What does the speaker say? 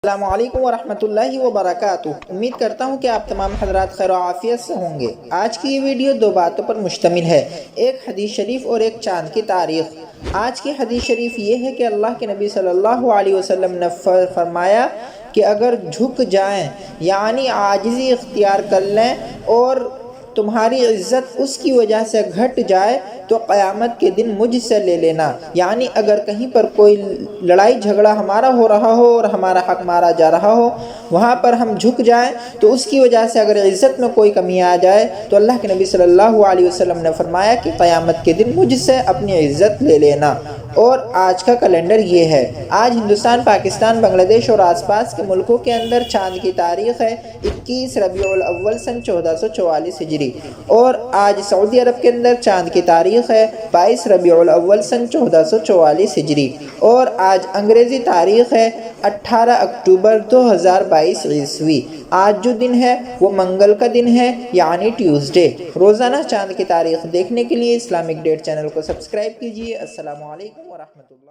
السلام علیکم ورحمۃ اللہ وبرکاتہ۔ امید کرتا ہوں کہ آپ تمام حضرات خیر و عافیت سے ہوں گے۔ آج کی یہ ویڈیو دو باتوں پر مشتمل ہے، ایک حدیث شریف اور ایک چاند کی تاریخ۔ آج کی حدیث شریف یہ ہے کہ اللہ کے نبی صلی اللہ علیہ وسلم نے فرمایا کہ اگر جھک جائیں یعنی عاجزی اختیار کر لیں اور تمہاری عزت اس کی وجہ سے گھٹ جائے تو قیامت کے دن مجھ سے لے لینا، یعنی اگر کہیں پر کوئی لڑائی جھگڑا ہمارا ہو رہا ہو اور ہمارا حق مارا جا رہا ہو، وہاں پر ہم جھک جائیں تو اس کی وجہ سے اگر عزت میں کوئی کمی آ جائے تو اللہ کے نبی صلی اللہ علیہ وسلم نے فرمایا کہ قیامت کے دن مجھ سے اپنی عزت لے لینا۔ اور آج کا کیلنڈر یہ ہے، آج ہندوستان، پاکستان، بنگلہ دیش اور آس پاس کے ملکوں کے اندر چاند کی تاریخ ہے 21 ربیع الاول سن 1444 ہجری، اور آج سعودی عرب کے اندر چاند کی تاریخ ہے 22 ربیع الاول سن 1444 ہجری، اور آج انگریزی تاریخ ہے 18 اکتوبر 2022 عیسوی۔ آج جو دن ہے وہ منگل کا دن ہے یعنی ٹیوزڈے۔ روزانہ چاند کی تاریخ دیکھنے کے لیے اسلامک ڈیٹ چینل کو سبسکرائب کیجیے۔ السلام علیکم ورحمۃ اللہ۔